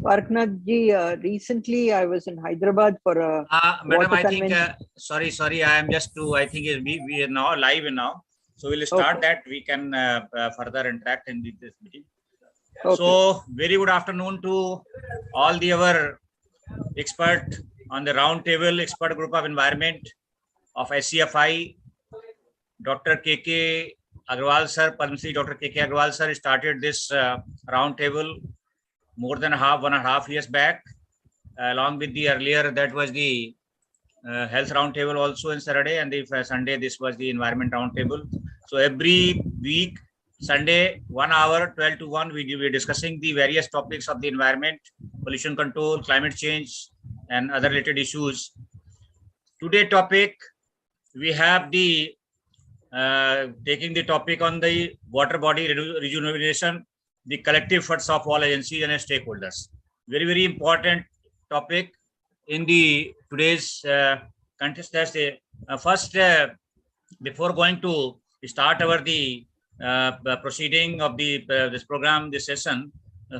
Parknath ji, recently I was in Hyderabad for a Madam, I think, convention. sorry, I am just to, I think we are now live now. So we'll start that. We can further interact in this meeting. Okay. So very good afternoon to all our expert on the round table, expert group of environment of SCFI. Dr. KK Agrawal sir, Padma Shri Dr. KK Agrawal sir started this round table more than 1.5 years back, along with the earlier, that was the health roundtable also in Saturday, and the Sunday this was the environment roundtable. So every week, Sunday, 1 hour, 12 to 1, we were discussing the various topics of the environment, pollution control, climate change, and other related issues. Today topic, we have the taking the topic on the water body rejuvenation, the collective efforts of all agencies and stakeholders. Very, very important topic in the today's contest. First, before going to start our proceeding of the this program, this session,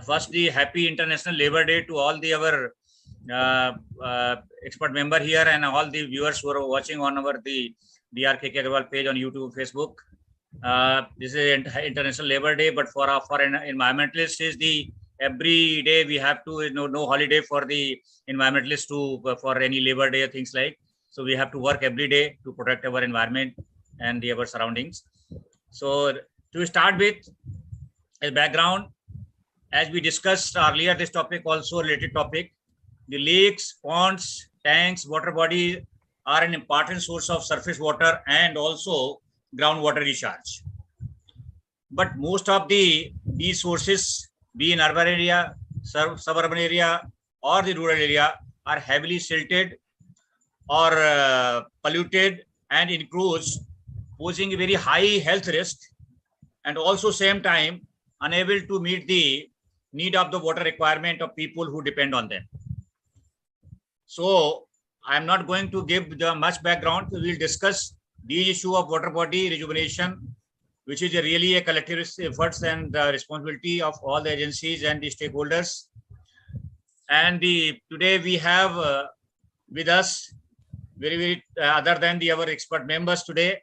first the happy International Labour Day to all our expert member here and all the viewers who are watching on our Dr. KK Agrawal page on YouTube, Facebook. This is International Labour Day, but for an environmentalist is the every day we have to no holiday for the environmentalists to for any Labour Day or things like. So we have to work every day to protect our environment and our surroundings. So to start with a background, as we discussed earlier, this topic also related topic. The lakes, ponds, tanks, water bodies are an important source of surface water and also groundwater recharge. But most of these sources, be in urban area, suburban area, or the rural area, are heavily silted or polluted and encroached, posing a very high health risk, and also same time unable to meet the need of the water requirement of people who depend on them. So I am not going to give much background. We will discuss the issue of water body rejuvenation, which is really a collective efforts and the responsibility of all the agencies and the stakeholders. And today we have with us very other than our expert members today,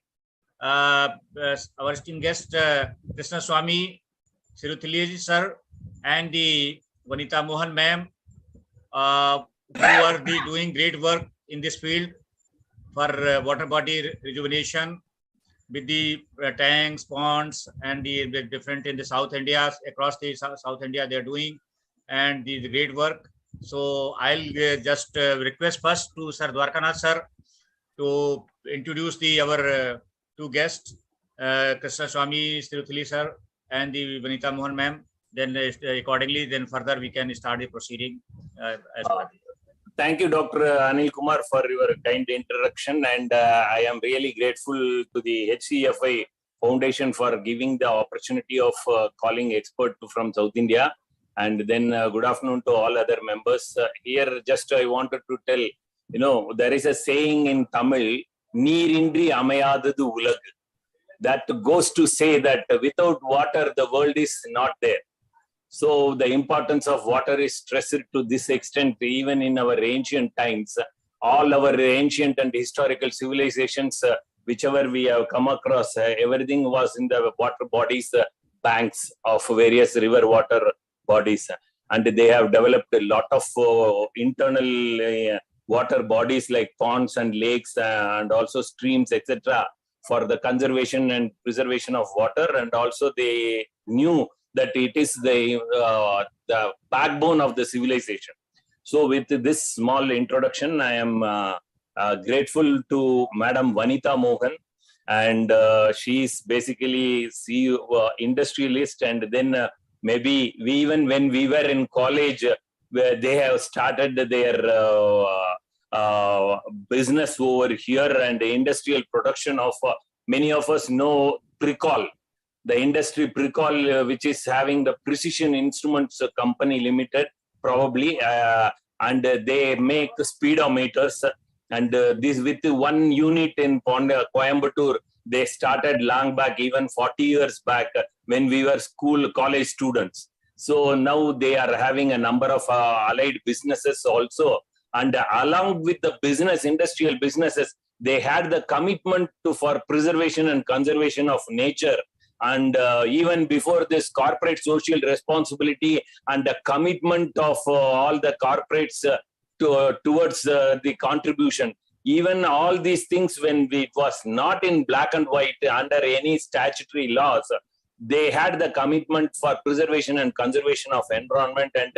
our esteemed guest Krishna Swami Siruthili sir and the Vanita Mohan ma'am, who are doing great work in this field for water body rejuvenation with the tanks, ponds, and the different in the South India, across the South India they are doing, and the great work. So I'll just request first to Sir Dwarkanath sir to introduce our two guests, Krishna Swami Siruthili sir and the Vanita Mohan ma'am. Then accordingly, then further we can start the proceeding. Thank you, Dr. Anil Kumar, for your kind introduction, and I am really grateful to the HCFI Foundation for giving the opportunity of calling expert from South India. And then good afternoon to all other members. Here, just I wanted to tell, there is a saying in Tamil, "Neerindri amayadadu ulag." That goes to say that without water, the world is not there. So the importance of water is stressed to this extent, even in our ancient times. All our ancient and historical civilizations, whichever we have come across, everything was in the water bodies, banks of various river water bodies. And they have developed a lot of internal water bodies like ponds and lakes and also streams, etc., for the conservation and preservation of water. And also they knew that it is the backbone of the civilization. So with this small introduction, I am grateful to Madam Vanita Mohan, and she is basically CEO, industrialist, and then maybe even when we were in college, where they have started their business over here, and the industrial production of many of us know Pricol. The industry Pricol, which is having the Precision Instruments Company Limited, probably, and they make speedometers. And this with one unit in Coimbatore, they started long back, even 40 years back, when we were college students. So now they are having a number of allied businesses also. And along with the industrial businesses, they had the commitment for preservation and conservation of nature. And even before this, corporate social responsibility and the commitment of all the corporates towards the contribution. Even all these things, when it was not in black and white under any statutory laws, they had the commitment for preservation and conservation of environment, and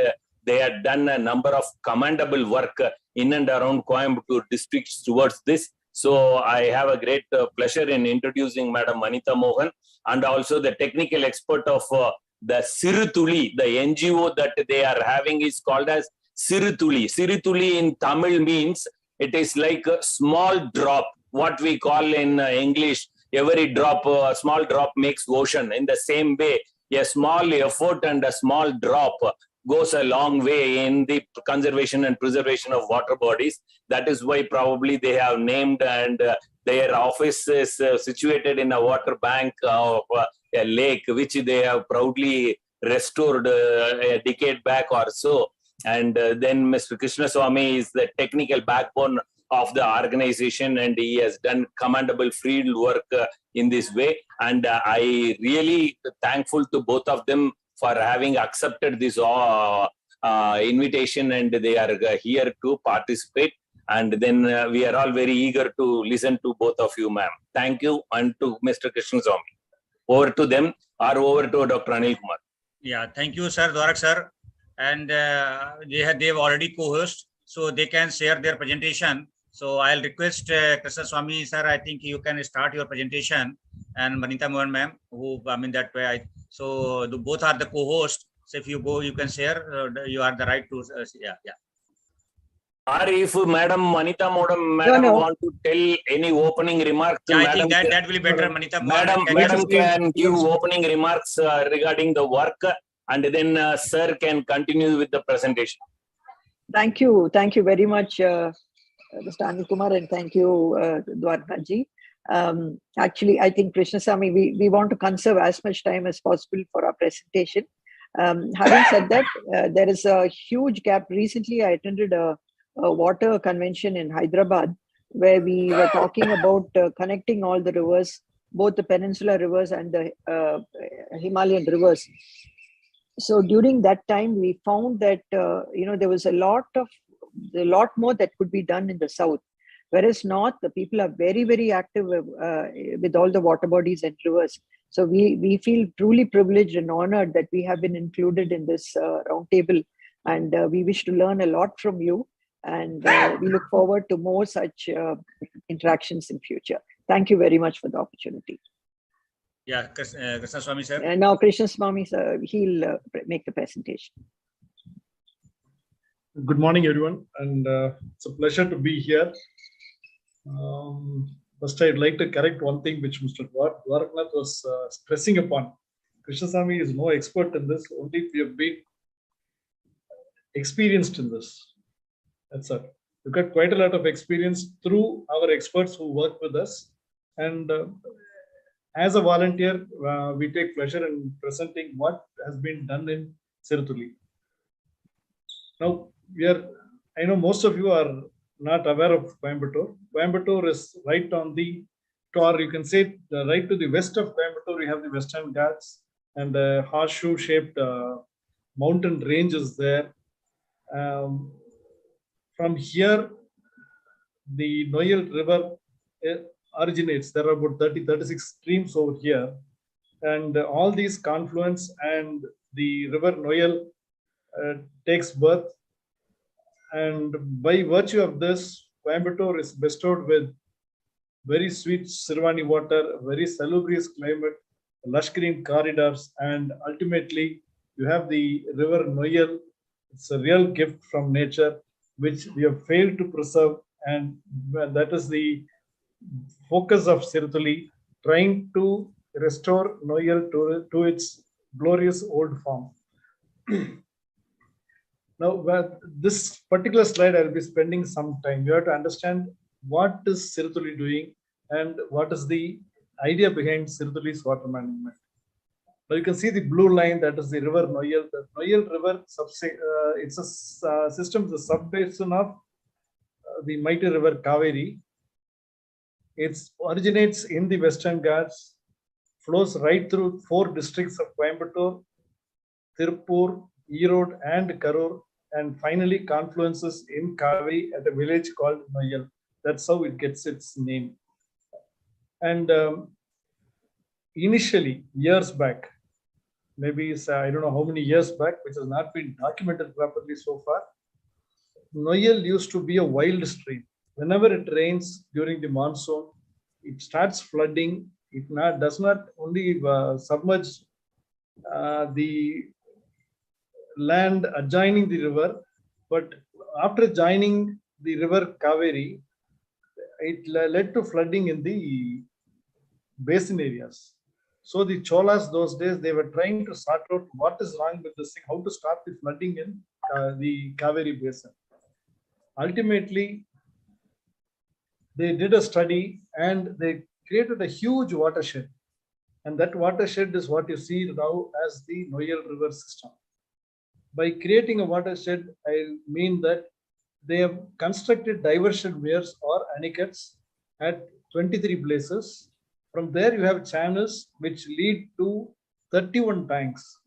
they had done a number of commendable work in and around Coimbatore districts towards this. So I have a great pleasure in introducing Madam Manita Mohan, and also the technical expert of the Sirutuli, the NGO that they are having is called as Sirutuli. Sirutuli in Tamil means it is like a small drop, what we call in English, every drop, a small drop makes ocean. In the same way, a small effort and a small drop goes a long way in the conservation and preservation of water bodies. That is why probably they have named, and their office is situated in a water bank of a lake, which they have proudly restored a decade back or so. And then Mr. Krishnaswamy is the technical backbone of the organization, and he has done commendable field work in this way. And I really thankful to both of them for having accepted this invitation, and they are here to participate. And then we are all very eager to listen to both of you, ma'am. Thank you, and to Mr. Krishnaswamy. Over to them, or over to Dr. Anil Kumar. Yeah, thank you, sir, Dwarak sir. And they have already co-host, so they can share their presentation. So I'll request Krishnaswamy sir, I think you can start your presentation, and Manita Mohan ma'am, who that way. So both are the co-hosts. So if you go, you can share. You are the right to yeah. Or if Madam Manita Mohan want to tell any opening remarks, yeah, I think that will be better. Manita Madam can give opening remarks regarding the work, and then sir can continue with the presentation. Thank you very much, Mr. Anil Kumar, and thank you, Dwarkaji. Actually, I think Krishnaswamy, we want to conserve as much time as possible for our presentation. Having said that, there is a huge gap. Recently, I attended a water convention in Hyderabad, where we were talking about connecting all the rivers, both the peninsular rivers and the Himalayan rivers. So during that time, we found that there was a lot more that could be done in the south, whereas north, the people are very, very active with all the water bodies and rivers. So we feel truly privileged and honored that we have been included in this roundtable, and we wish to learn a lot from you, and we look forward to more such interactions in future. Thank you very much for the opportunity. Yeah, Krishnaswamy sir. And now Krishnaswamy sir, he'll make the presentation. Good morning, everyone, and it's a pleasure to be here. First, I'd like to correct one thing which Mr. Dwaraknath was stressing upon. Krishnaswamy is no expert in this, only we have been experienced in this. That's it. We've got quite a lot of experience through our experts who work with us, and as a volunteer, we take pleasure in presenting what has been done in Sirutuli. Now, I know most of you are not aware of Coimbatore. Coimbatore is right on the, or you can say right to the west of Coimbatore, we have the Western Ghats, and the horseshoe-shaped mountain range is there. From here, the Noyal River originates. There are about 36 streams over here, and all these confluence, and the river Noyal takes birth, and by virtue of this, Coimbatore is bestowed with very sweet Sirvani water, very salubrious climate, lush green corridors, and ultimately you have the river Noyal. It's a real gift from nature, which we have failed to preserve, and that is the focus of Sirutuli, trying to restore Noyal to its glorious old form. Now, this particular slide, I'll be spending some time. You have to understand what is Sirutuli doing and what is the idea behind Sirutuli's water management. Now you can see the blue line, that is the river Noyal. The Noyal River, it's a system, the sub-basin of the mighty river Kaveri. It originates in the Western Ghats, flows right through 4 districts of Coimbatore, Tirupur, Erode, and Karur, and finally confluences in Kaveri at a village called Noyal. That's how it gets its name. And initially, years back, maybe I don't know how many years back, which has not been documented properly so far, Noyal used to be a wild stream. Whenever it rains during the monsoon, it starts flooding. It does not only submerge the land adjoining the river, but after joining the river Kaveri, it led to flooding in the basin areas. So the Cholas those days, they were trying to sort out what is wrong with this thing, how to stop the flooding in the Kaveri basin. Ultimately, they did a study and they created a huge watershed. And that watershed is what you see now as the Noyal River system. By creating a watershed, I mean that they have constructed diversion weirs or anicuts at 23 places. From there, you have channels which lead to 31 tanks.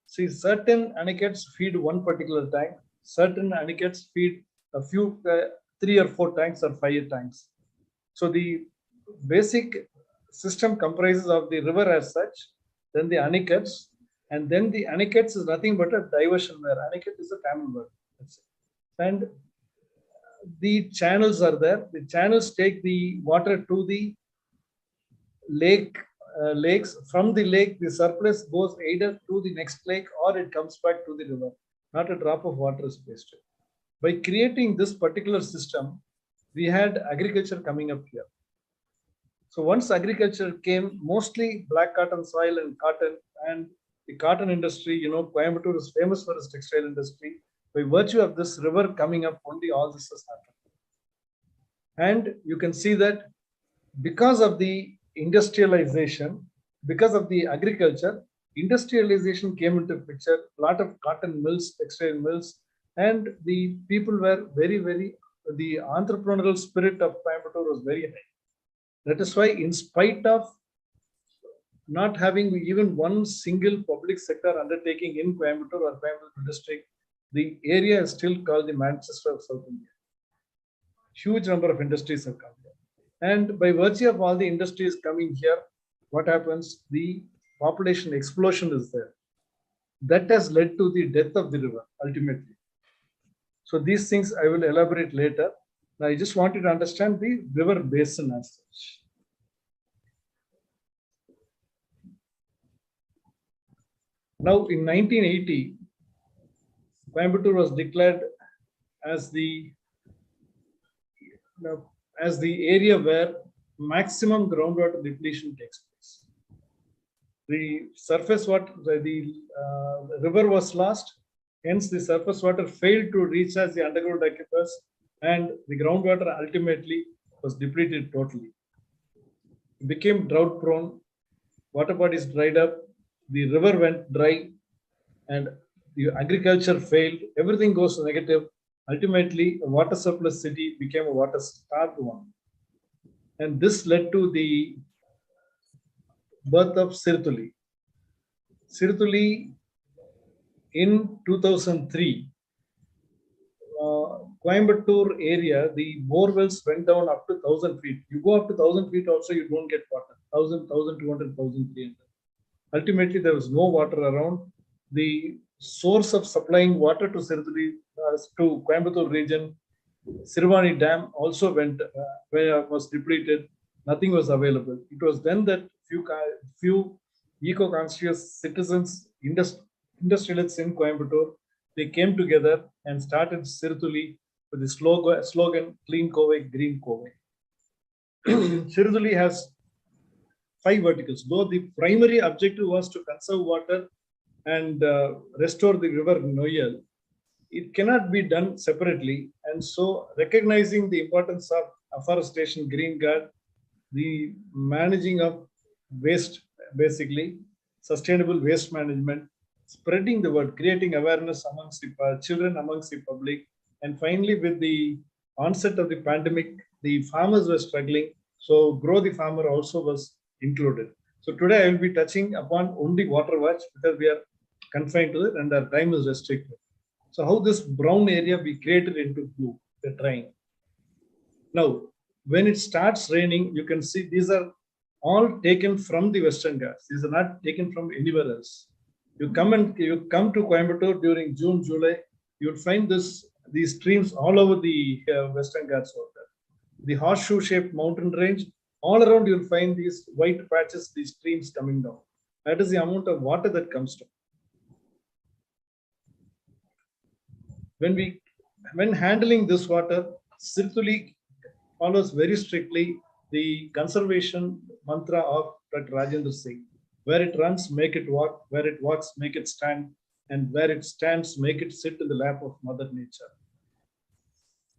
See, certain anicuts feed one particular tank, certain anicuts feed a few, 3 or 4 tanks or 5 tanks. So the basic system comprises of the river as such, then the anicuts, and then the anicuts is nothing but a diversion weir. Anicut is a camel weir. And the channels are there. The channels take the water to the lakes. From the lake, the surplus goes either to the next lake or it comes back to the river. Not a drop of water is wasted. By creating this particular system, we had agriculture coming up here. So once agriculture came, mostly black cotton soil and cotton, and the cotton industry, Coimbatore is famous for its textile industry. By virtue of this river coming up, only all this has happened. And you can see that because of the industrialization, because of the agriculture, industrialization came into picture, a lot of cotton mills, textile mills, and the people were the entrepreneurial spirit of Coimbatore was very high. That is why, in spite of not having even one single public sector undertaking in Coimbatore or Coimbatore district, the area is still called the Manchester of South India. Huge number of industries have come here. And by virtue of all the industries coming here, what happens? The population explosion is there. That has led to the death of the river, ultimately. So these things I will elaborate later. Now I just wanted to understand the river basin as such. Now in 1980, Coimbatore was declared as the area where maximum groundwater depletion takes place. The surface water, the river was lost, hence the surface water failed to recharge the underground aquifers, and the groundwater ultimately was depleted totally. It became drought prone, water bodies dried up, the river went dry, and the agriculture failed, everything goes negative. Ultimately, a water surplus city became a water starved one. And this led to the birth of Sirtuli. Sirtuli in 2003, Coimbatore area, the bore wells went down up to 1,000 feet. You go up to 1,000 feet also, you don't get water. 1,000, 1,200, 1,300. Ultimately, there was no water around. The source of supplying water to Sirtuli, to Coimbatore region, Sirvani Dam also was depleted. Nothing was available. It was then that few eco-conscious citizens, industrialists in Coimbatore, they came together and started Sirtuli with the slogan "Clean Kovai, Green Kovai." Sirtuli has 5 verticals. Though the primary objective was to conserve water and restore the river Noyal, it cannot be done separately. And so, recognizing the importance of afforestation, green guard, the managing of waste, basically, sustainable waste management, spreading the word, creating awareness amongst the children, amongst the public. And finally, with the onset of the pandemic, the farmers were struggling. So Grow the Farmer also was included. So today I will be touching upon only water watch because we are confined to it and our time is restricted. So how this brown area we created into blue, the trying. Now, when it starts raining, you can see these are all taken from the Western Ghats. These are not taken from anywhere else. You come to Coimbatore during June, July, you'll find these streams all over the Western Ghats over there. The horseshoe-shaped mountain range, all around you'll find these white patches, these streams coming down. That is the amount of water that comes down. When handling this water, Sirtuli follows very strictly the conservation mantra of Dr. Rajendra Singh. Where it runs, make it walk. Where it walks, make it stand. And where it stands, make it sit in the lap of Mother Nature.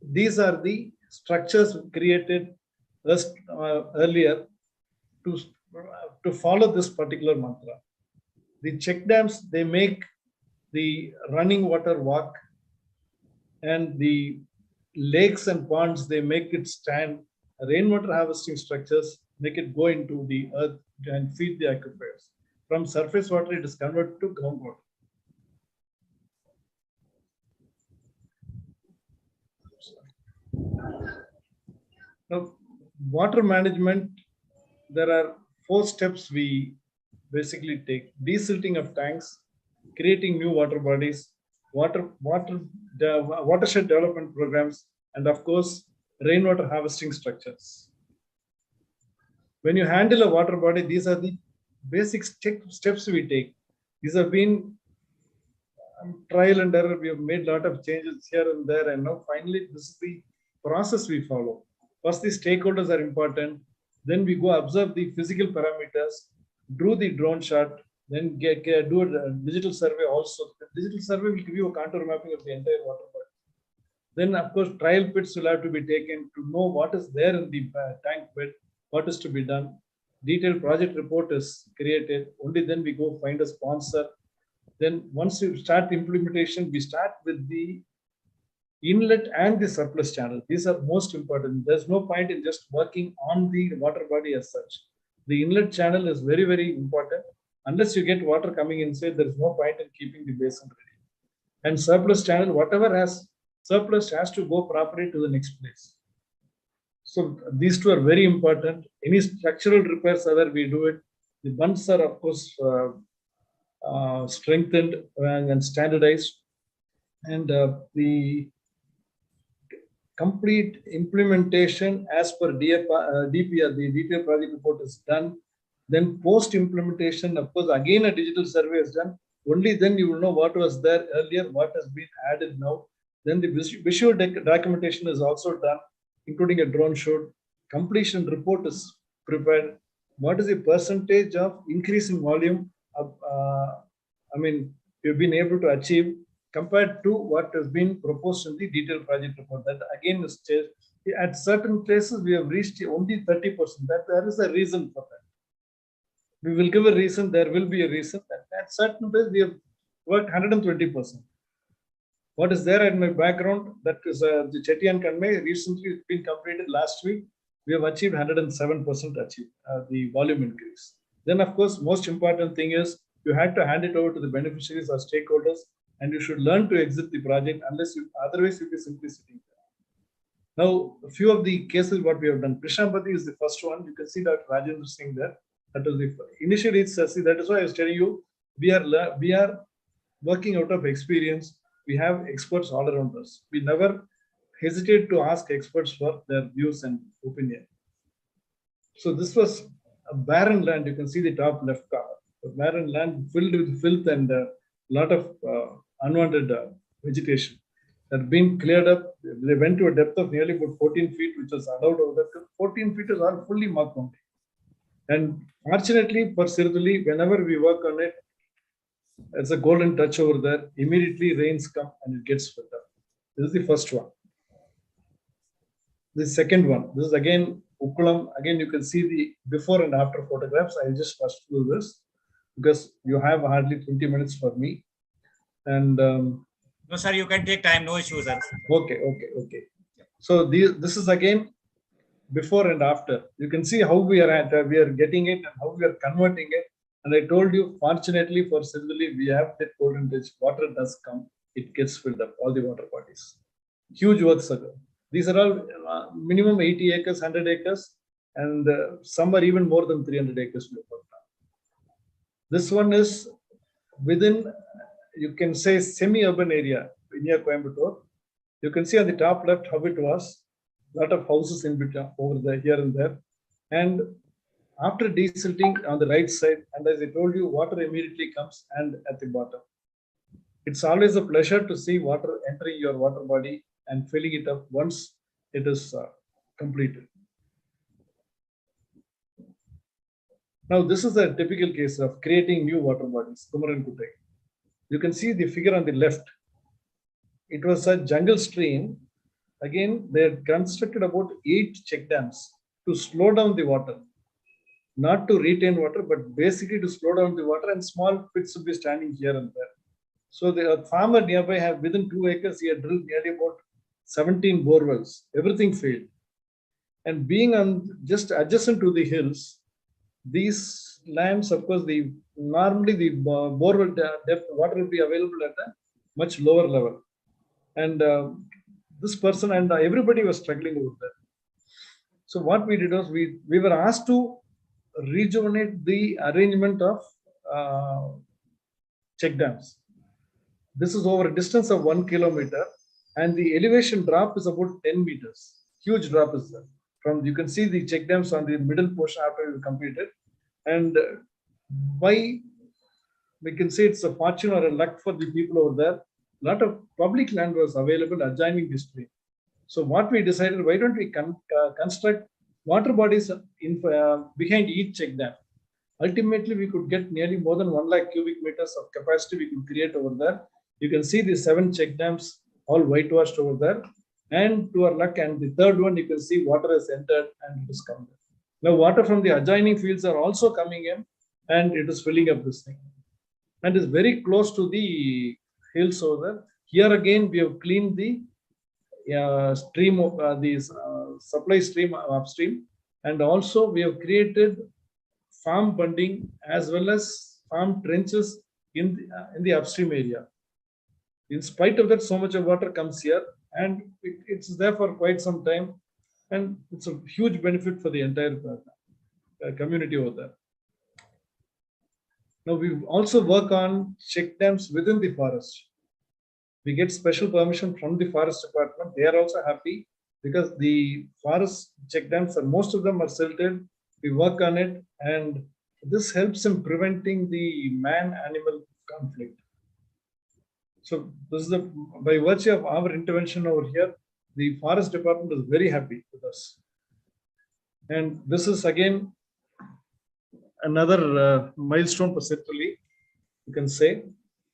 These are the structures created earlier to follow this particular mantra. The check dams, they make the running water walk, and the lakes and ponds, they make it stand. Rainwater harvesting structures make it go into the earth and feed the aquifers. From surface water, it is converted to groundwater. Now, water management, there are 4 steps we basically take. Desilting of tanks, creating new water bodies, watershed development programs, and of course, rainwater harvesting structures. When you handle a water body, these are the basic steps we take. These have been trial and error. We have made a lot of changes here and there, and now finally, this is the process we follow. First, the stakeholders are important. Then we go observe the physical parameters, do the drone shot, then do a digital survey also. The digital survey will give you a contour mapping of the entire water body. Then, of course, trial pits will have to be taken to know what is there in the tank bed, what is to be done. Detailed project report is created. Only then we go find a sponsor. Then once you start the implementation, we start with the inlet and the surplus channel. These are most important. There's no point in just working on the water body as such. The inlet channel is very, very important. Unless you get water coming inside, there's no point in keeping the basin ready. And surplus channel, whatever has surplus has to go properly to the next place. So these 2 are very important. Any structural repairs, whether we do it, the bunds are of course strengthened and standardized, and the complete implementation as per DPR, the detailed project report is done. Then post-implementation, of course, again a digital survey is done. Only then you will know what was there earlier, what has been added now. Then the visual documentation is also done, including a drone shot. Completion report is prepared. What is the percentage of increase in volume of, you've been able to achieve compared to what has been proposed in the detailed project report? That again is changed. At certain places, we have reached only 30%. That there is a reason for that. We will give a reason, there will be a reason. At certain places, we have worked 120%. What is there in my background, that is the Chettiyan Kanmai, recently it's been completed last week. We have achieved 107% achieved the volume increase. Then of course, most important thing is you had to hand it over to the beneficiaries or stakeholders, and you should learn to exit the project otherwise you'll be simply sitting there. Now, a few of the cases what we have done. Krishnapati is the first one. You can see Dr. Rajendra Singh there. That was the initially it's see, that is why I was telling you we are working out of experience. We have experts all around us. We never hesitate to ask experts for their views and opinion. So this was a barren land. You can see the top left corner. A barren land filled with filth and a lot of unwanted vegetation that had been cleared up. They went to a depth of nearly about 14 feet, which was allowed over there. 14 feet is all fully marked mountain. And fortunately for Sirduli, whenever we work on it, it's a golden touch over there. Immediately rains come and it gets filled up. This is the first one. The second one, this is again Ukkulam. Again, you can see the before and after photographs. I'll just first do this. because you have hardly 20 minutes for me. And no, sir, you can take time. No issue, sir. Okay. So this is again before and after. You can see how we are getting it and how we are converting it. And I told you, fortunately for Sindhuli, we have that golden bridge. Water does come, it gets filled up, all the water bodies. Huge works are done. These are all minimum 80 acres, 100 acres, and some are even more than 300 acres. This one is within, you can say, semi-urban area near Coimbatore. You can see on the top left how it was. A lot of houses in between over there, here and there. And after desilting on the right side, and as I told you, water immediately comes and at the bottom. It's always a pleasure to see water entering your water body and filling it up once it is completed. Now, this is a typical case of creating new water bodies, Kumaran Kuttai. You can see the figure on the left. It was a jungle stream. Again, they had constructed about 8 check dams to slow down the water. Not to retain water, but basically to slow down the water, and small pits will be standing here and there. So the farmer nearby have within 2 acres, he had drilled nearly about 17 bore wells. Everything failed. And being on just adjacent to the hills, these lands, of course, normally the bore well depth water will be available at a much lower level. And this person and everybody was struggling over there. So what we did was we were asked to rejuvenate the arrangement of check dams. This is over a distance of 1 kilometer, and the elevation drop is about 10 meters. Huge drop is there. You can see the check dams on the middle portion after we completed. And why we can say it's a fortune or a luck for the people over there. A lot of public land was available adjoining the stream. So what we decided, why don't we construct water bodies behind each check dam? Ultimately, we could get nearly more than 1 lakh cubic meters of capacity we could create over there. You can see the 7 check dams all whitewashed over there. And to our luck, and the third one, you can see water has entered and it is coming. Now, water from the adjoining fields are also coming in, and it is filling up this thing. And is very close to the hills over there. Here again, we have cleaned the stream of supply stream upstream, and also we have created farm bunding as well as farm trenches in the upstream area. In spite of that, so much of water comes here, and it's there for quite some time, and it's a huge benefit for the entire community over there. Now we also work on check dams within the forest. We get special permission from the forest department. They are also happy because the forest check dams, most of them are silted. We work on it, and this helps in preventing the man-animal conflict. So this is by virtue of our intervention over here, the forest department is very happy with us. And this is again another milestone for Sindhuli, you can say.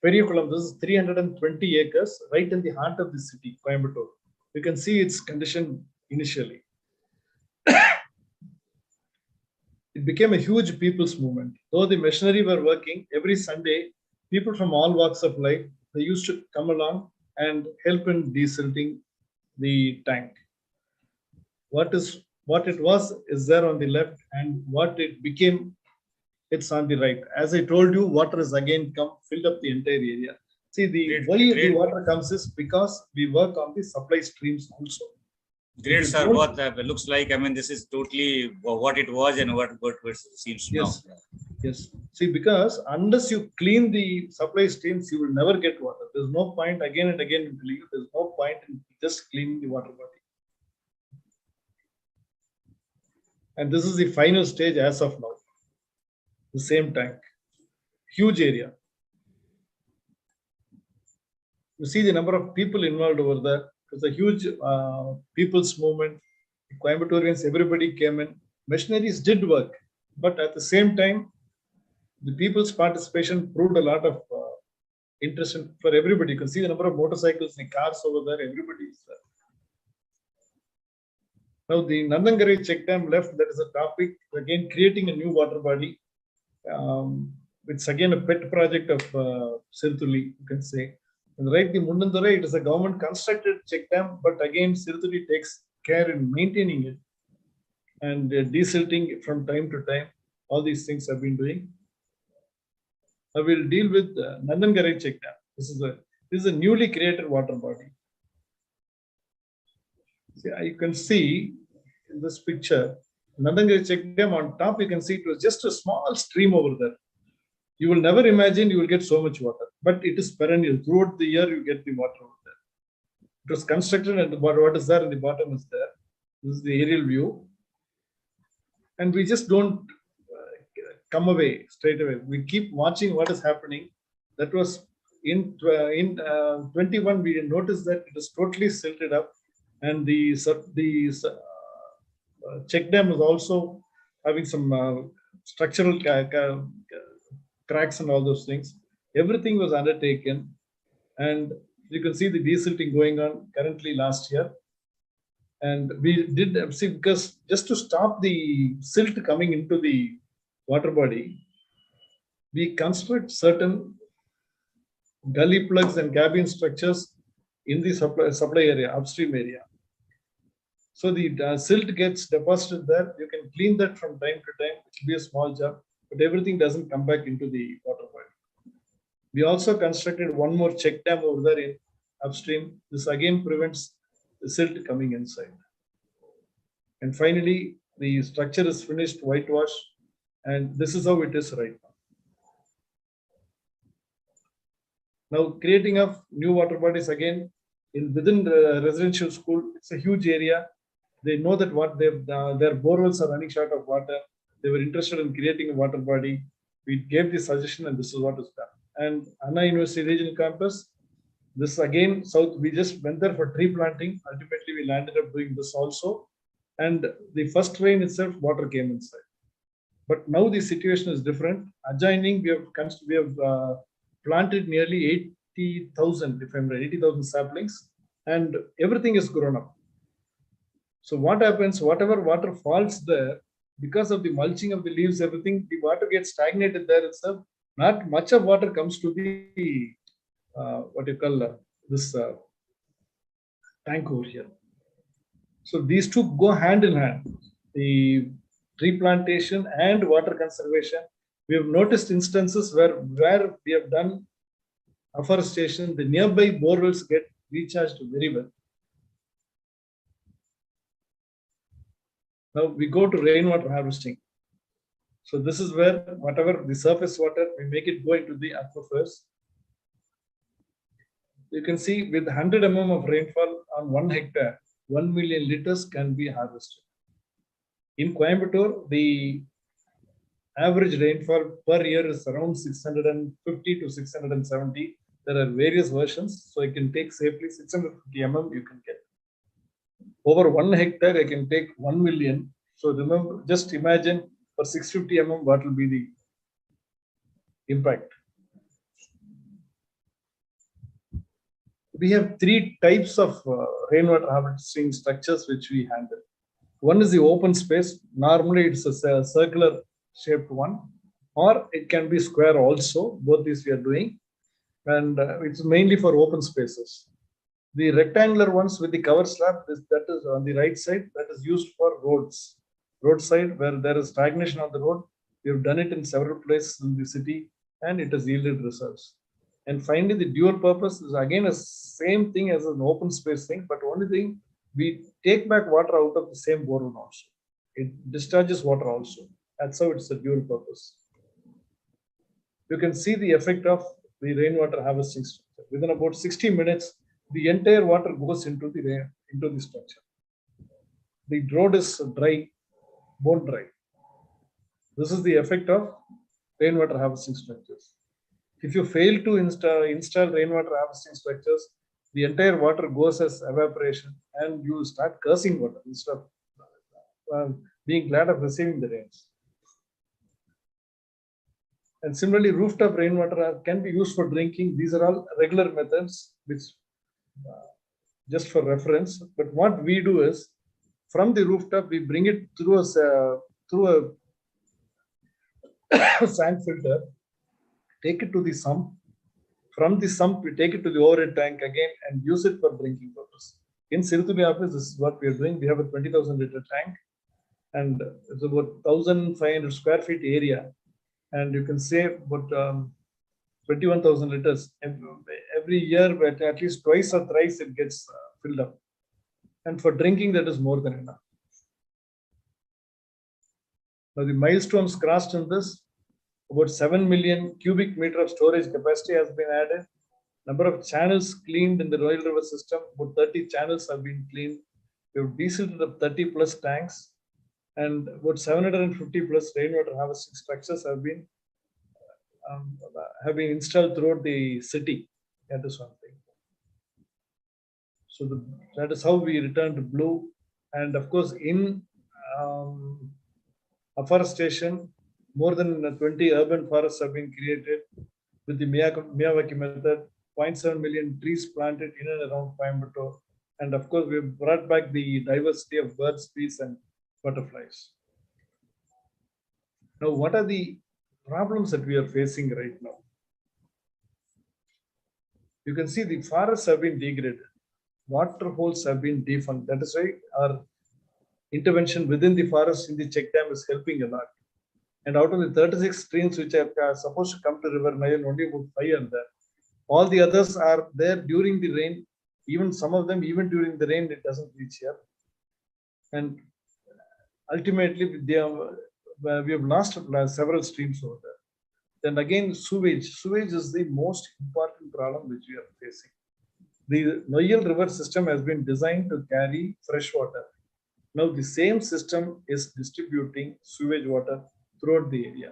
Perikulam, this is 320 acres right in the heart of the city, Coimbatore. You can see its condition initially. It became a huge people's movement. Though the machinery were working, every Sunday, people from all walks of life, they used to come along and help in desilting the tank. What it was is there on the left, and what it became, it's on the right. As I told you, water has again filled up the entire area. See, why the water comes is because we work on the supply streams also. Great, sir. What looks like, I mean, this is totally what it was and what it seems now. Yes. See, because unless you clean the supply streams, you will never get water. There's no point again and again in telling you, there's no point in just cleaning the water body. And this is the final stage as of now. The same tank. Huge area. You see the number of people involved over there. It's a huge people's movement. The Coimbatorians, everybody came in. Machineries did work. But at the same time, the people's participation proved a lot of interest for everybody. You can see the number of motorcycles, the cars over there, everybody is there. Now the Nandangarai check dam left, that is a topic, again creating a new water body. It's again a pet project of Sirtuli, you can say. And right, the Mundandurai, it is a government constructed check dam, but again, Sirtuli takes care in maintaining it and desilting from time to time. All these things have been doing. I will deal with Nandangarai check dam. This is a newly created water body. See, you can see in this picture, Nandangarai check dam on top, you can see it was just a small stream over there. You will never imagine you will get so much water, but it is perennial. Throughout the year, you get the water over there. It was constructed and what is there in the bottom is there. This is the aerial view. And we just don't come away straight away. We keep watching what is happening. That was in 21, we noticed that it is totally silted up. And the check dam is also having some structural cracks and all those things. Everything was undertaken, and you can see the desilting going on currently last year. And we did see, because just to stop the silt coming into the water body, we construct certain gully plugs and cabin structures in the supply area, upstream area. So the silt gets deposited there. You can clean that from time to time. It will be a small job, but everything doesn't come back into the water body. We also constructed one more check dam over there in upstream. This again prevents the silt coming inside. And finally, the structure is finished, whitewash, and this is how it is right now. Now, creating of new water bodies again within the residential school, it's a huge area. They know that what their borewells are running short of water. They were interested in creating a water body. We gave the suggestion, and this is what is done. And Anna University Regional Campus, this again, south, we just went there for tree planting. Ultimately, we landed up doing this also. And the first rain itself, water came inside. But now the situation is different. Adjoining, we have planted nearly 80,000, if I'm right, 80,000 saplings, and everything is grown up. So what happens, whatever water falls there, because of the mulching of the leaves, everything, the water gets stagnated there itself. Not much of water comes to the, this tank over here. So these two go hand in hand, the tree plantation and water conservation. We have noticed instances where we have done afforestation, the nearby borewells get recharged very well. Now we go to rainwater harvesting. So this is where whatever the surface water, we make it go into the aquifers. You can see with 100 mm of rainfall on 1 hectare, 1 million liters can be harvested. In Coimbatore, the average rainfall per year is around 650 to 670. There are various versions, so I can take safely 650 mm you can get. Over 1 hectare, I can take 1 million. So remember, just imagine for 650 mm, what will be the impact. We have 3 types of rainwater harvesting structures which we handle. One is the open space. Normally, it's a circular shaped one, or it can be square also. Both these we are doing, and it's mainly for open spaces. The rectangular ones with the cover slab, that is on the right side, that is used for roads. Roadside, where there is stagnation on the road. We have done it in several places in the city, and it has yielded results. And finally, the dual purpose is again a same thing as an open space thing, but only thing, we take back water out of the same borehole also. It discharges water also. That's how it's a dual purpose. You can see the effect of the rainwater harvesting structure. Within about 60 minutes, the entire water goes into the structure. The road is dry, bone dry. This is the effect of rainwater harvesting structures. If you fail to install rainwater harvesting structures, the entire water goes as evaporation, and you start cursing water instead of being glad of receiving the rains. And similarly, rooftop rainwater can be used for drinking. These are all regular methods, which just for reference. But what we do is, from the rooftop, we bring it through a sand filter, take it to the sump. From the sump, we take it to the overhead tank again and use it for drinking purpose. In Siruthubi office, this is what we are doing. We have a 20,000 liter tank, and it's about 1,500 square feet area, and you can save about 21,000 liters every year, but at least twice or thrice it gets filled up. And for drinking, that is more than enough. Now the milestones crossed in this, about 7 million cubic meter of storage capacity has been added. Number of channels cleaned in the Royal River system, about 30 channels have been cleaned. We have desilted up 30 plus tanks, and about 750 plus rainwater harvesting structures have been installed throughout the city. That is one thing. So that is how we returned blue. And of course, in afforestation, more than 20 urban forests have been created with the Miyawaki method. 0.7 million trees planted in and around Coimbatore. And of course, we've brought back the diversity of birds, bees, and butterflies. Now, what are the problems that we are facing right now? You can see the forests have been degraded. Water holes have been defunct. That is why our intervention within the forest in the check dam is helping a lot. And out of the 36 streams which are supposed to come to River Nile, only about 5 are there. All the others are there during the rain. Even some of them, even during the rain, it doesn't reach here. And ultimately, we have lost several streams over there. Then again, sewage. Sewage is the most important problem which we are facing. The Noyal River system has been designed to carry fresh water. Now, the same system is distributing sewage water throughout the area.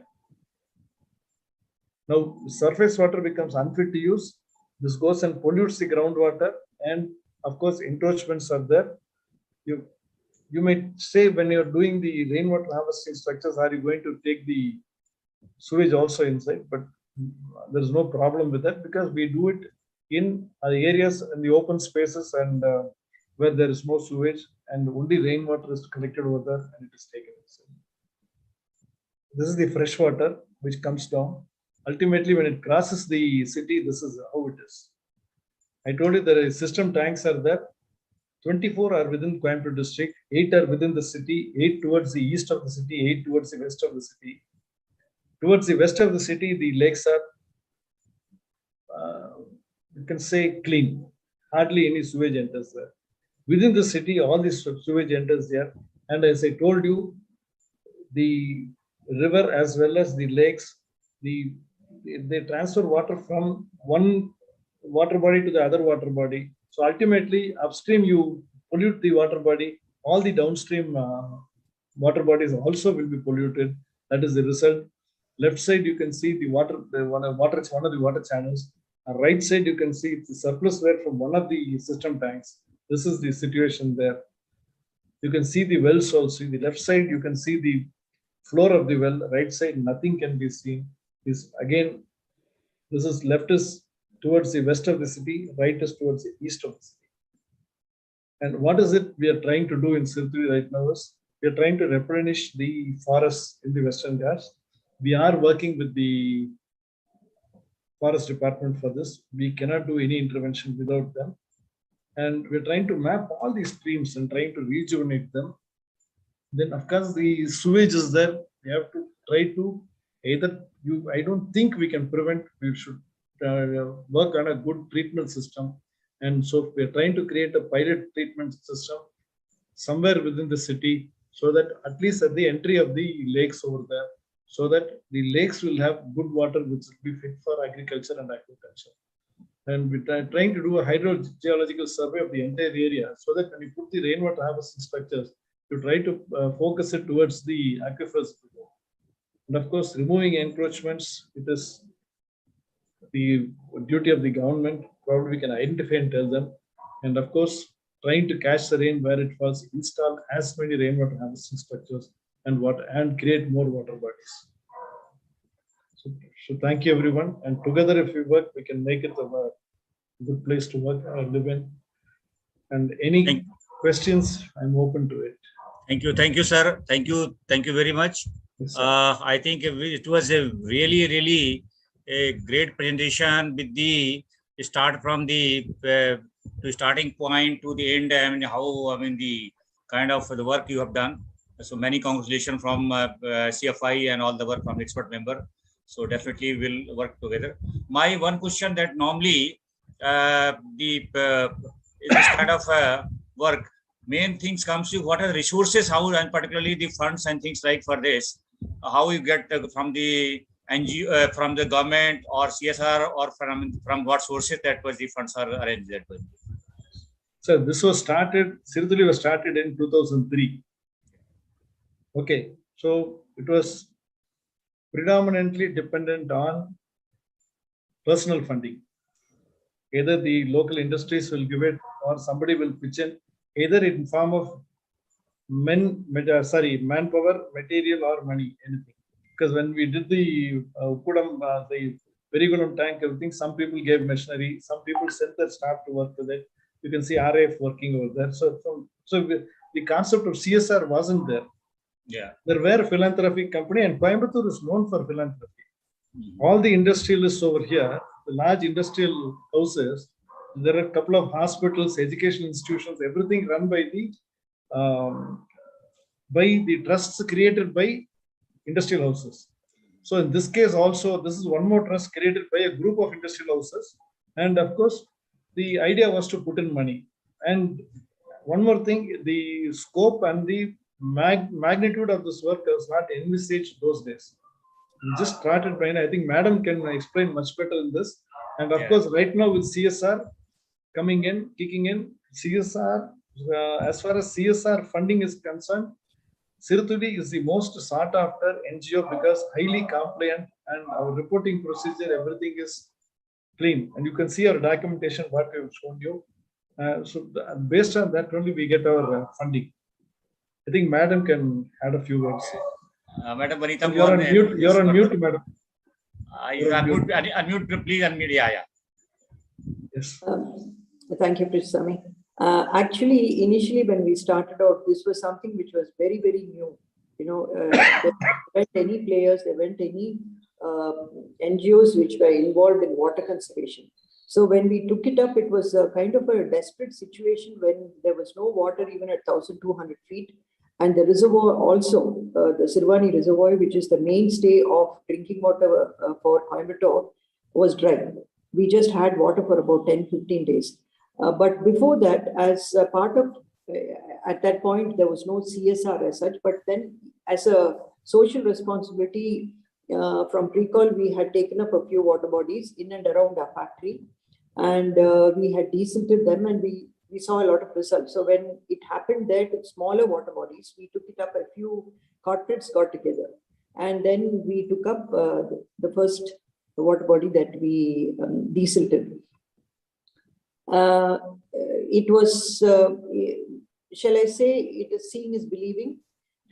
Now, surface water becomes unfit to use. This goes and pollutes the groundwater, and of course, encroachments are there. You may say, when you're doing the rainwater harvesting structures, are you going to take the sewage also inside? But there's no problem with that, because we do it in areas in the open spaces and where there is no sewage, and only rainwater is collected over there and it is taken inside. This is the fresh water which comes down. Ultimately, when it crosses the city, this is how it is. I told you the system tanks are there. 24 are within Coimbatore district, 8 are within the city, 8 towards the east of the city, 8 towards the west of the city. Towards the west of the city, the lakes are, you can say, clean. Hardly any sewage enters there. Within the city, all this sewage enters there. And as I told you, the river as well as the lakes, they transfer water from one water body to the other water body. So ultimately, upstream you pollute the water body, all the downstream water bodies also will be polluted. That is the result. Left side you can see the water, one of the water channels. Right side you can see the surplus water from one of the system tanks. This is the situation there. You can see the wells also. The left side you can see the floor of the well. Right side nothing can be seen. Again, this is left is towards the west of the city, right is towards the east of the city. And what is it we are trying to do in Siruthubi right now is, we are trying to replenish the forests in the Western Ghats. We are working with the forest department for this. We cannot do any intervention without them. And we're trying to map all these streams and trying to rejuvenate them. Then of course the sewage is there. We have to try to I don't think we can prevent, we should work on a good treatment system. And so we're trying to create a pilot treatment system somewhere within the city, so that at least at the entry of the lakes over there, so that the lakes will have good water which will be fit for agriculture and aquaculture. And we're trying to do a hydrogeological survey of the entire area, so that when you put the rainwater harvesting structures, you try to focus it towards the aquifers. And of course, removing encroachments, it is the duty of the government. Probably we can identify and tell them. And of course, trying to catch the rain where it falls, install as many rainwater harvesting structures and create more water bodies. So thank you everyone. And together, if we work, we can make it a good place to work or live in. And any questions, I'm open to it. Thank you, sir. Thank you very much. Yes, I think it was a really a great presentation with the start from the starting point to the end. I mean, how, I mean, the kind of the work you have done. So many congratulations from CFI and all the work from the expert member. So definitely we'll work together. My one question that normally in this kind of work, main things comes to what are the resources, how, and particularly the funds and things like for this, how you get from the NGO, from the government or CSR, or from what sources that was the funds are arranged that way. So this was started, Siruduli was started in 2003. Okay, so it was predominantly dependent on personal funding. Either the local industries will give it or somebody will pitch in, either in form of manpower, material or money, anything. Because when we did the the Verigunam tank, everything, some people gave machinery, some people sent their staff to work with it. You can see RAF working over there. So the concept of CSR wasn't there. Yeah. There were philanthropic company, and Coimbatore is known for philanthropy. All the industrialists over here, the large industrial houses, there are a couple of hospitals, education institutions, everything run by the trusts created by industrial houses. So in this case also, this is one more trust created by a group of industrial houses. And of course, the idea was to put in money. And one more thing, the scope and the magnitude of this work was not envisaged those days. We just started by, I think Madam can explain much better in this. And of course, right now with CSR coming in, kicking in, CSR, as far as CSR funding is concerned, Siruduli is the most sought after NGO because highly compliant, and our reporting procedure, everything is clean. And you can see our documentation, what we have shown you. So based on that only we get our funding. I think Madam can add a few words. Madam Vanita, you're on mute. You're on mute, Madam. Unmute, please unmute. Yeah. Yes. Thank you, Prisami. Actually, initially when we started out, this was something which was very, very new. You know, there weren't any players, there weren't any NGOs which were involved in water conservation. So when we took it up, it was a kind of a desperate situation when there was no water even at 1,200 feet. And the reservoir also, the Sirvani reservoir, which is the mainstay of drinking water for Coimbatore, was dry. We just had water for about 10-15 days. But before that, as a part of, at that point, there was no CSR as such, but then as a social responsibility from pre-call, we had taken up a few water bodies in and around our factory, and we had desilted them, and we saw a lot of results. So when it happened there to smaller water bodies, we took it up, a few corporates got together, and then we took up the first water body that we desilted. It was, shall I say, it is seeing is believing.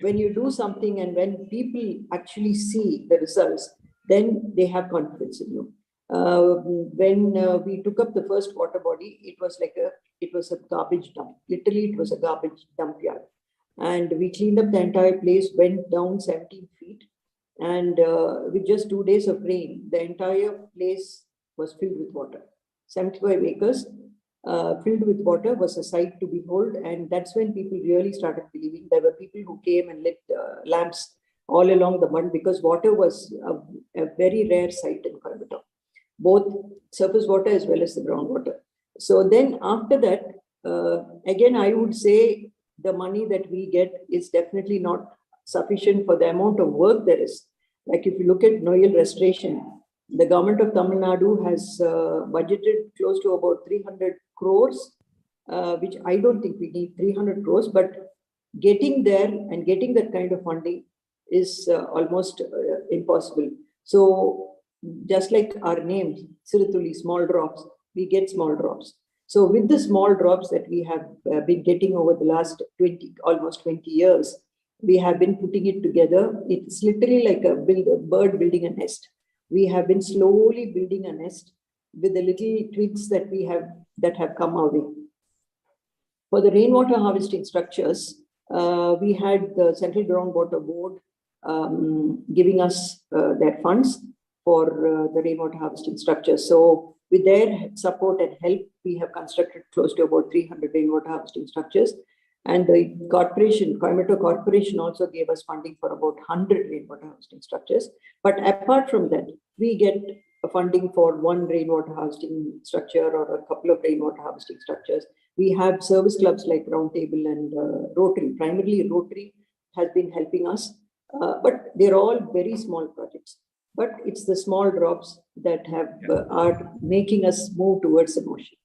When you do something and when people actually see the results, then they have confidence in you. When we took up the first water body, it was a garbage dump. Literally, it was a garbage dump yard. And we cleaned up the entire place, went down 17 feet. And with just 2 days of rain, the entire place was filled with water. 75 acres filled with water was a sight to behold. And that's when people really started believing. There were people who came and lit lamps all along the mud, because water was a very rare sight in Coimbatore, both surface water as well as the groundwater. So then after that, again, I would say the money that we get is definitely not sufficient for the amount of work there is. Like if you look at Noyal restoration, the government of Tamil Nadu has budgeted close to about 300 crores, which I don't think we need 300 crores, but getting there and getting that kind of funding is almost impossible. So just like our name, Siruduli, small drops, we get small drops. So with the small drops that we have been getting over the last almost 20 years, we have been putting it together. It's literally like a bird building a nest. We have been slowly building a nest with the little twigs that we have come our way. For the rainwater harvesting structures, we had the Central Groundwater Board giving us their funds. for the rainwater harvesting structures. So with their support and help, we have constructed close to about 300 rainwater harvesting structures. And the corporation, Coimbatore Corporation, also gave us funding for about 100 rainwater harvesting structures. But apart from that, we get funding for one rainwater harvesting structure or a couple of rainwater harvesting structures. We have service clubs like Roundtable and Rotary. Primarily, Rotary has been helping us, but they're all very small projects. But it's the small drops that have are making us move towards the motion.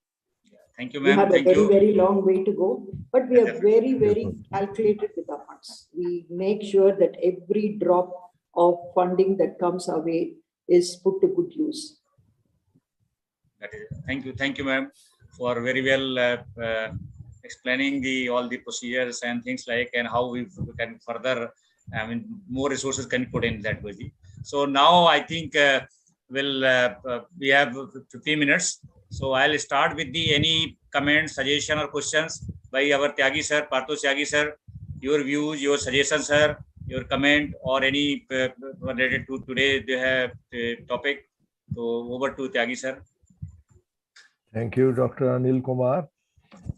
Thank you, We ma'am. have Thank a very, you. very long way to go, but we are very, very calculated with our funds. We make sure that every drop of funding that comes our way is put to good use. Thank you, ma'am, for very well explaining all the procedures and things like, and how we can further, more resources can put in that way. So now I think we have 15 minutes. So I'll start with any comments, suggestion or questions by our Tyagi sir, Partho Tyagi sir. Your views, your suggestions, sir, your comment or any related to today they have topic. So over to Tyagi sir. Thank you, Dr. Anil Kumar.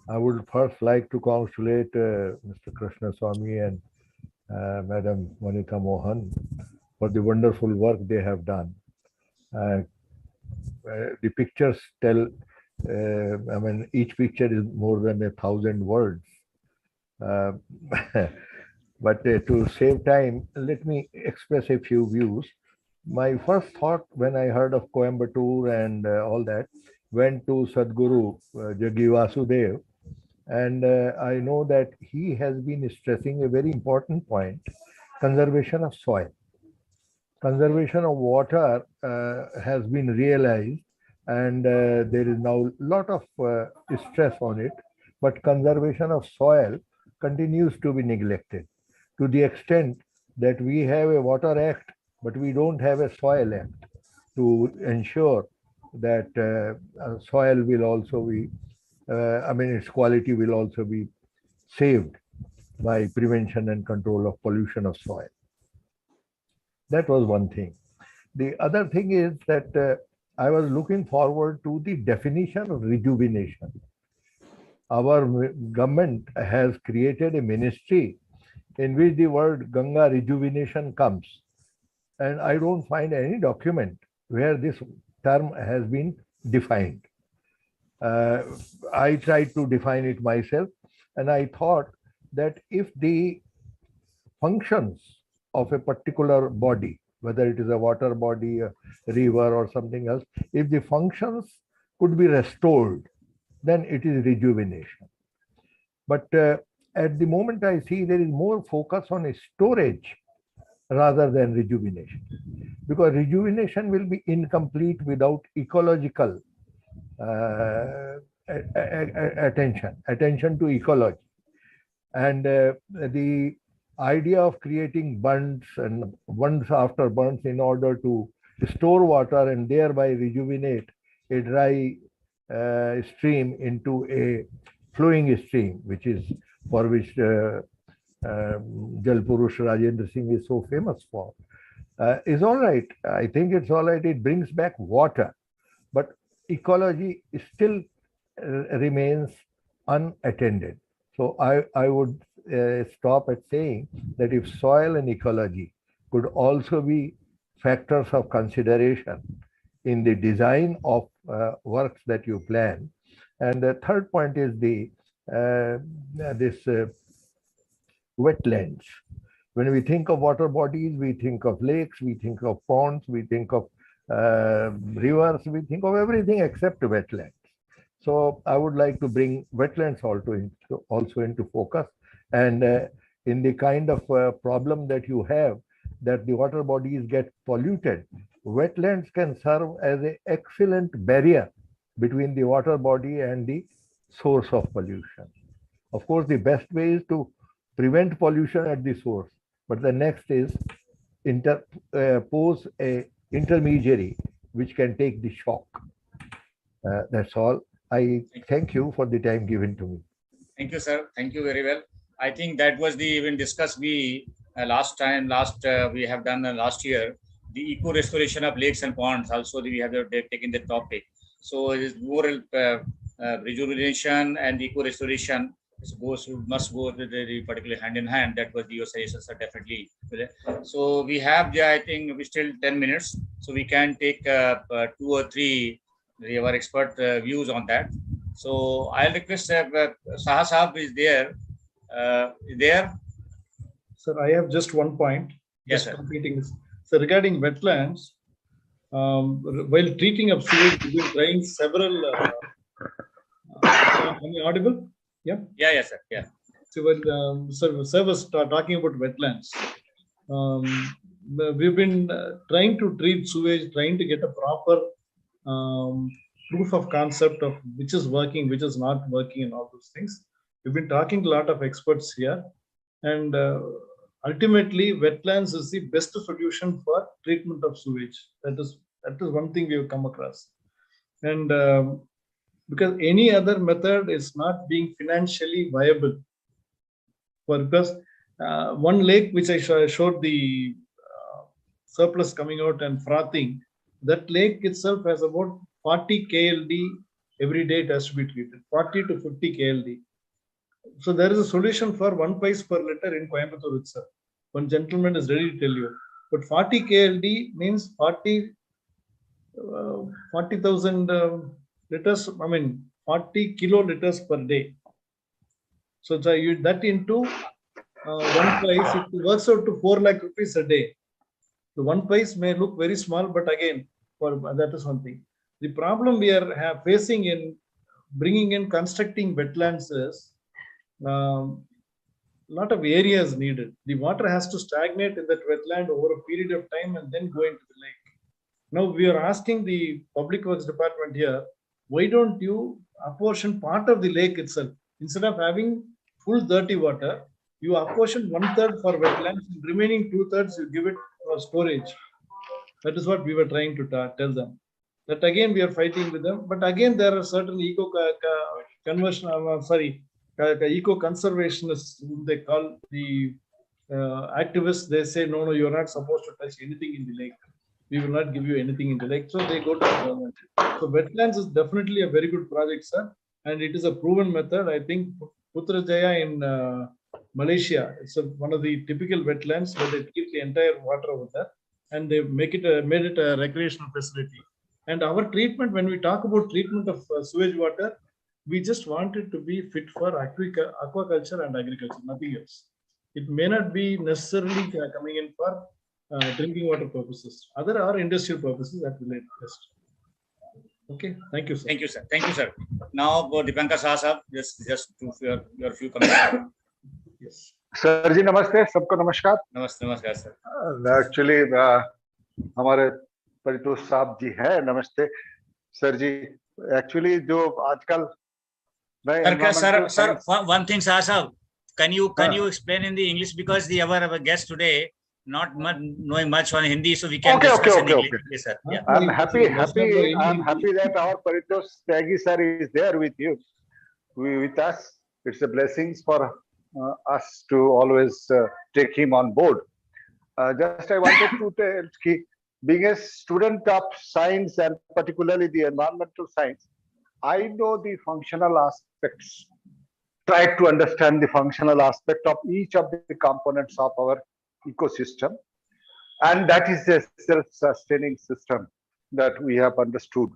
I would first like to congratulate Mr. Krishna Swamy and Madam Monica Mohan for the wonderful work they have done. The pictures tell, each picture is more than 1,000 words. But to save time, let me express a few views. My first thought when I heard of Coimbatore and all that went to Sadhguru Jaggi Vasudev, and I know that he has been stressing a very important point: conservation of soil. Conservation of water has been realized, and there is now a lot of stress on it, but conservation of soil continues to be neglected to the extent that we have a Water Act, but we don't have a Soil Act to ensure that soil will also be, its quality will also be saved by prevention and control of pollution of soil. That was one thing. The other thing is that I was looking forward to the definition of rejuvenation. Our government has created a ministry in which the word Ganga rejuvenation comes. And I don't find any document where this term has been defined. I tried to define it myself, and I thought that if the functions of a particular body, whether it is a water body, a river or something else, if the functions could be restored, then it is rejuvenation. But at the moment I see there is more focus on a storage rather than rejuvenation, because rejuvenation will be incomplete without ecological attention to ecology. And the idea of creating bunds and bunds after bunds in order to store water and thereby rejuvenate a dry stream into a flowing stream, which is for which Jal Purush Rajendra Singh is so famous for, is all right. I think it's all right. It brings back water, but ecology still remains unattended. So I would stop at saying that if soil and ecology could also be factors of consideration in the design of works that you plan. And the third point is wetlands. When we think of water bodies, we think of lakes, we think of ponds, we think of rivers, we think of everything except wetlands. So I would like to bring wetlands also into focus. And in the kind of problem that you have, that the water bodies get polluted, wetlands can serve as an excellent barrier between the water body and the source of pollution. Of course, the best way is to prevent pollution at the source, but the next is pose a intermediary which can take the shock. That's all. I thank you for the time given to me. Thank you, sir. Thank you very well. I think that was even discussed we have done last year, the eco restoration of lakes and ponds. Also, we have taken the topic. So it is more rejuvenation and eco restoration must go the particularly hand in hand. That was your suggestions are definitely. So we have, I think we still 10 minutes, so we can take 2 or 3 our expert views on that. So I'll request Saha Sahab is there. Sir, I have just one point. Yes, just sir. completing this. So regarding wetlands, while treating of sewage, we've been trying several. Am I audible? Yeah. Yeah. Yes, sir. Yeah. So when sir was talking about wetlands, we've been trying to treat sewage, trying to get a proper proof of concept of which is working, which is not working, and all those things. We've been talking to a lot of experts here, and ultimately, wetlands is the best solution for treatment of sewage. That is one thing we have come across, and because any other method is not being financially viable. Because one lake which I showed the surplus coming out and frothing, that lake itself has about 40 KLD every day. It has to be treated 40 to 50 KLD. So there is a solution for 1 piece per liter in Coimbatore itself. One gentleman is ready to tell you, but 40 KLD means 40,000 liters. I mean 40 kiloliters per day. So you that into 1 piece, it works out to 4 lakh rupees a day. The 1 piece may look very small, but again, that is one thing. The problem we are facing in bringing in constructing wetlands is lot of areas needed. The water has to stagnate in that wetland over a period of time and then go into the lake. Now we are asking the Public Works Department here, why don't you apportion part of the lake itself? Instead of having full dirty water, you apportion 1/3 for wetlands, and remaining 2/3 you give it for storage. That is what we were trying to tell them. That again we are fighting with them, but again there are certain eco conservationists whom they call the activists. They say no, you're not supposed to touch anything in the lake. We will not give you anything in the lake. So they go to the government. So wetlands is definitely a very good project, sir, and it is a proven method. I think Putrajaya in Malaysia, it's one of the typical wetlands where they keep the entire water over there, and they made it a recreational facility. And our treatment, when we talk about treatment of sewage water, we just want it to be fit for aquaculture and agriculture, nothing else. It may not be necessarily coming in for drinking water purposes. Other are industrial purposes that will best. Okay, thank you, sir. Thank you, sir. Thank you, sir. Now, Dipankar Saha, just to your few comments. Yes. Sir ji, namaste. Sabko namaskar. Namaste, namaskar, sir. Actually, हमारे परितोष साहब जी है. Namaste, sir ji. Actually, जो आजकल Sir, one thing, Saha, can you explain in the English, because our guest today not knowing much on Hindi, so we can discuss in English. Yes, sir. Yeah. I'm happy that our Paritosh Tyagi sir is there with you, with us. It's a blessing for us to always take him on board. Just I wanted to tell, being a student of science and particularly the environmental science, I know the functional aspects, try to understand the functional aspect of each of the components of our ecosystem, and that is a self-sustaining system that we have understood.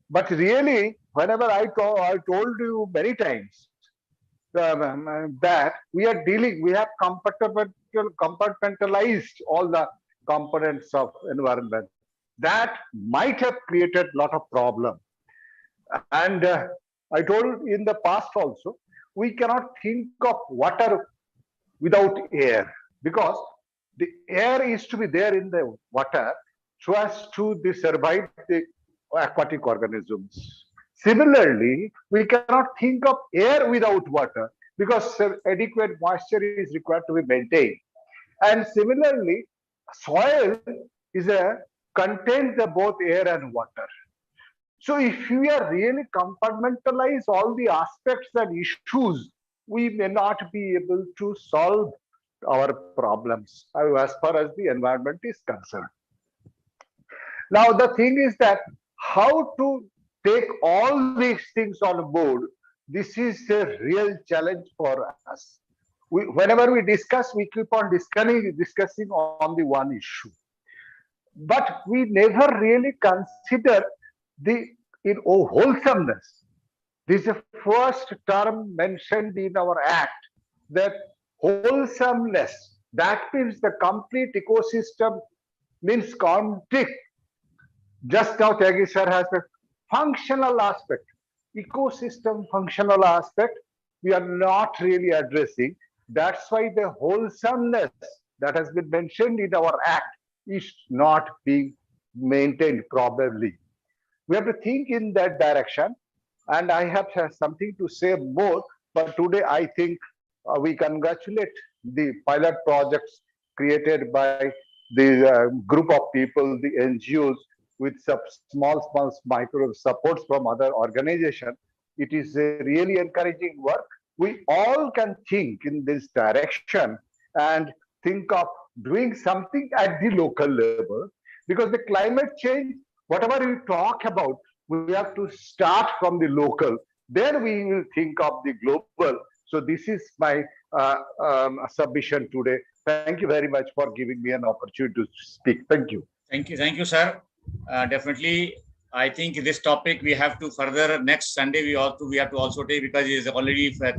But really, whenever I told you many times that we have compartmentalized all the components of environment. That might have created a lot of problem. And I told in the past also, we cannot think of water without air, because the air is to be there in the water so as to survive the aquatic organisms. Similarly, we cannot think of air without water, because adequate moisture is required to be maintained. And similarly, soil contains both air and water. So if we are really compartmentalize all the aspects and issues, we may not be able to solve our problems as far as the environment is concerned. Now, the thing is that how to take all these things on board, this is a real challenge for us. Whenever we discuss, we keep on discussing on the one issue. But we never really consider the wholesomeness. This is the first term mentioned in our act, that wholesomeness. That means the complete ecosystem means complete. Just now Tyagi sir has a functional aspect, ecosystem functional aspect we are not really addressing. That's why the wholesomeness that has been mentioned in our act is not being maintained probably. We have to think in that direction, and I have something to say more, but today I think we congratulate the pilot projects created by the group of people, the NGOs, with some small micro supports from other organizations. It is a really encouraging work. We all can think in this direction and think of doing something at the local level, because the climate change, whatever we talk about, we have to start from the local. Then we will think of the global. So this is my submission today. Thank you very much for giving me an opportunity to speak. Thank you. Thank you, sir. Definitely, I think this topic we have to further next Sunday. We have to also take, because it's already 4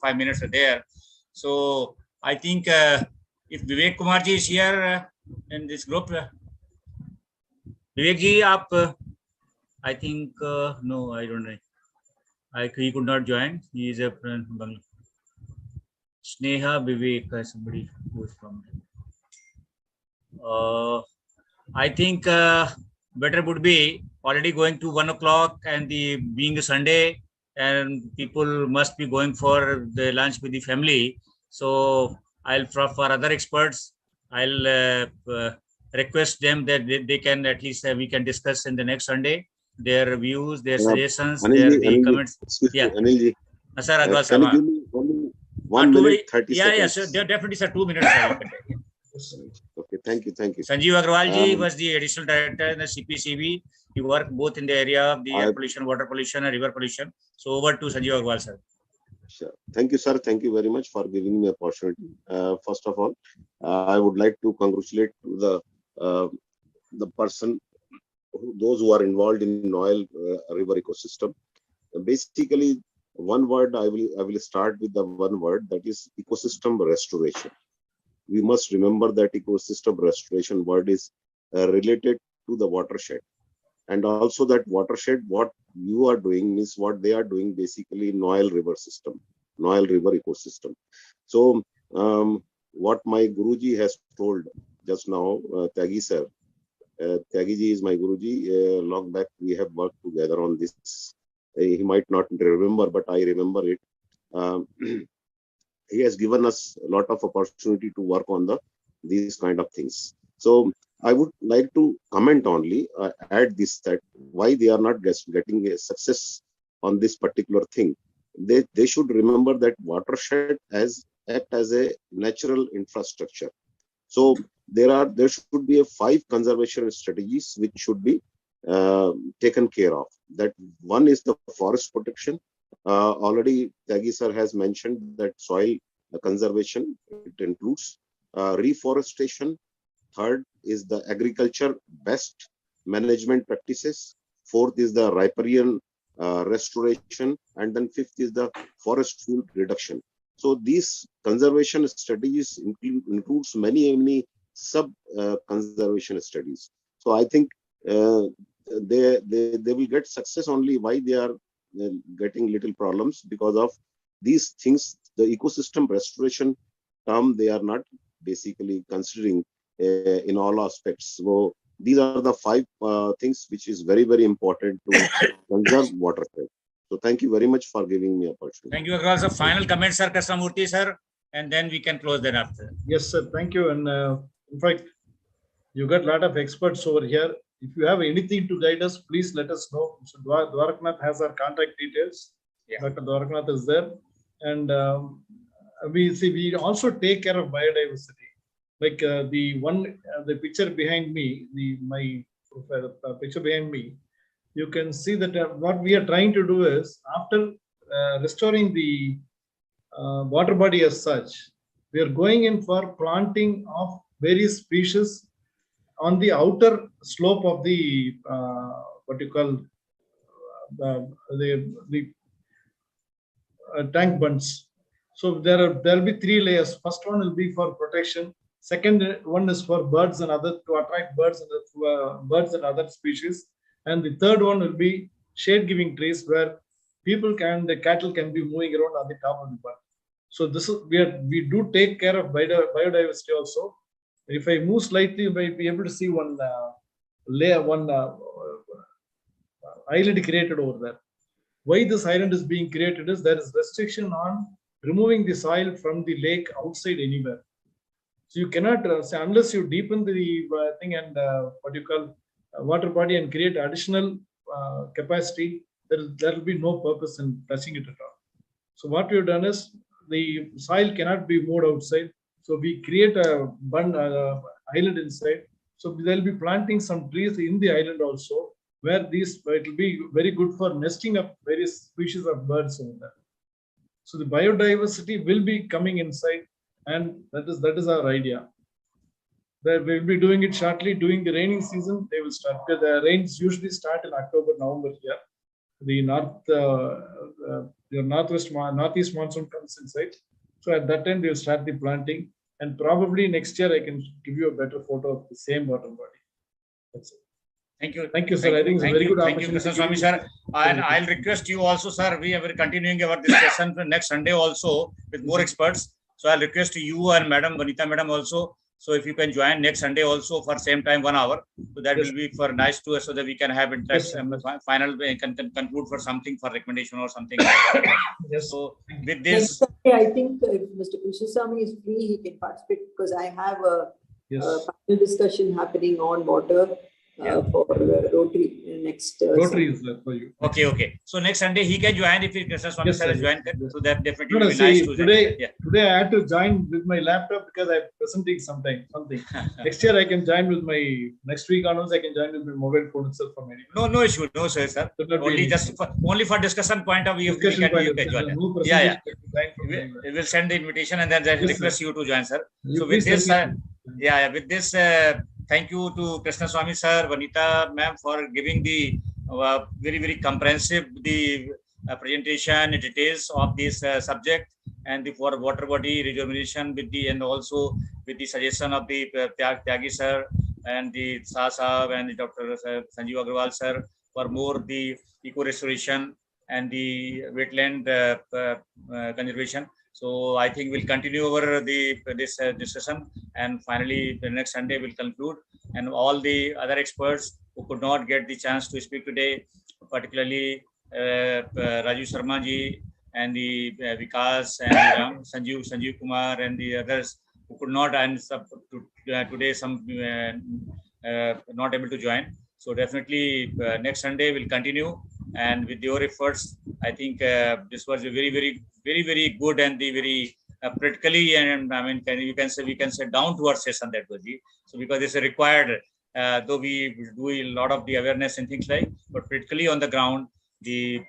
5 minutes are there. So I think if Vivek Kumar ji is here in this group, Vivek ji, I think no, I don't know. He could not join. He is a Sneha Vivek, somebody who is from. I think better would be already going to 1 o'clock, and being a Sunday, and people must be going for the lunch with the family. So I'll for other experts, I'll request them that they can at least we can discuss in the next Sunday their views, their suggestions, their comments. Yeah, Anilji, sir, Agrawal can you give me only 1 minute 30 seconds? Yeah, sir, definitely, sir. 2 minutes. Okay, thank you. Sanjeev Agrawal ji was the additional director in the CPCB. He worked both in the area of the air pollution, water pollution, and river pollution. So over to Sanjeev Agrawal, sir. Sure. Thank you, sir. Thank you very much for giving me an opportunity. First of all, I would like to congratulate the person, those who are involved in Noel river ecosystem. Basically, one word I will start with the one word, that is ecosystem restoration. We must remember that ecosystem restoration word is related to the watershed, and also that watershed, what you are doing means what they are doing basically Noel river system, Noel river ecosystem. So what my Guruji has told just now, Tyagi sir, Tyagi ji is my Guruji. Long back we have worked together on this. He might not remember, but I remember it. He has given us a lot of opportunity to work on these kind of things. So I would like to comment only, add this, that why they are not getting a success on this particular thing. They should remember that watershed act as a natural infrastructure. So there should be 5 conservation strategies which should be taken care of. That one is the forest protection. Already Tyagi sir has mentioned that soil conservation, it includes reforestation. Third is the agriculture best management practices. Fourth is the riparian restoration, and then fifth is the forest fuel reduction. So these conservation strategies includes many sub conservation studies. So I think they will get success only. Why they are getting little problems? Because of these things, the ecosystem restoration term they are not basically considering in all aspects. So these are the 5 things which is very important to conserve watershed. So thank you very much for giving me opportunity. Thank you. Also, final comments, sir, Krishnamurthy sir, and then we can close that after. Yes, sir. Thank you. And in fact, you got a lot of experts over here. If you have anything to guide us, please let us know. So Dwaraknath has our contact details. Yeah. Dr. Dwaraknath is there. And we also take care of biodiversity. Like the picture behind me, my picture behind me, you can see that what we are trying to do is, after restoring the water body as such, we are going in for planting of various species on the outer slope of the what you call the tank bunds. So there'll be 3 layers. First one will be for protection. Second one is for birds and other, to attract birds and other species. And the third one will be shade-giving trees where the cattle can be moving around on the top of the bund. So this is we do take care of biodiversity also. If I move slightly, you might be able to see one island created over there. Why this island is being created is there is restriction on removing the soil from the lake outside anywhere. So you cannot say, unless you deepen the thing and what you call water body and create additional capacity, there will be no purpose in touching it at all. So what we have done is, the soil cannot be moved outside. So we create a island inside. So they'll be planting some trees in the island also, where it will be very good for nesting of various species of birds over there. So the biodiversity will be coming inside, and that is our idea. We'll be doing it shortly. During the raining season, they will start, because the rains usually start in October, November here. The northeast monsoon comes inside. So at that time, they'll start the planting, and probably next year I can give you a better photo of the same water body. That's it. Thank you. Thank you, sir. I think it's a very good opportunity. Thank you, Mr. Swami, sir. And I'll request you also, sir. We are continuing our discussion next Sunday also with more experts. So I'll request you and Madam Vanita, Madam also. So if you can join next Sunday also for same time 1 hour, so that will be for nice to us, so that we can have interest and final can conclude for something for recommendation or something like that. Yes. So with this, I think if Mr. Krishnaswamy is free, he can participate, because I have a panel discussion happening on water for Rotary next. Rotary is there for you. Okay. So next Sunday he can join if Krishna Swami sir has joined. So that definitely No, will be nice to today I had to join with my laptop because I'm presenting something. Next year I can join with next week onwards I can join with my mobile phone itself from anywhere. No issue, no sir. Only for discussion point of view. You can join. We will send the invitation and then request you to join, sir. So with this, with this. Thank you to Krishna Swami sir, Vanita ma'am, for giving the very comprehensive presentation and details of this subject, and for water body rejuvenation and also with the suggestion of the Tyagi sir and the Shah Sahab and the Dr. Sanjeev Agrawal sir for more the eco restoration and the wetland conservation. So I think we'll continue over this discussion, and finally the next Sunday we'll conclude. And all the other experts who could not get the chance to speak today, particularly Raju Sharma ji and the Vikas and Sanjeev Kumar and the others who could not, and today some not able to join. So definitely next Sunday we'll continue, and with your efforts, I think this was a very good and the very practically, and I mean we can say down to earth session that was. So because it's a required, though we do a lot of the awareness and things like, but practically on the ground, the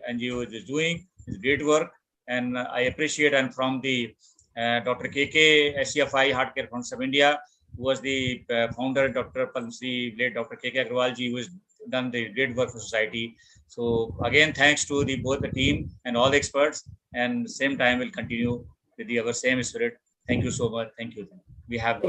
NGO is doing is great work, and I appreciate. And from the Dr. KK SCFI Heart Care Foundation of India, who was the founder, Dr. Palmsri, late Dr. KK Agrawal ji, who has done the great work for society. So again, thanks to both the team and all the experts, and same time we'll continue with our same spirit. Thank you so much. Thank you. We have.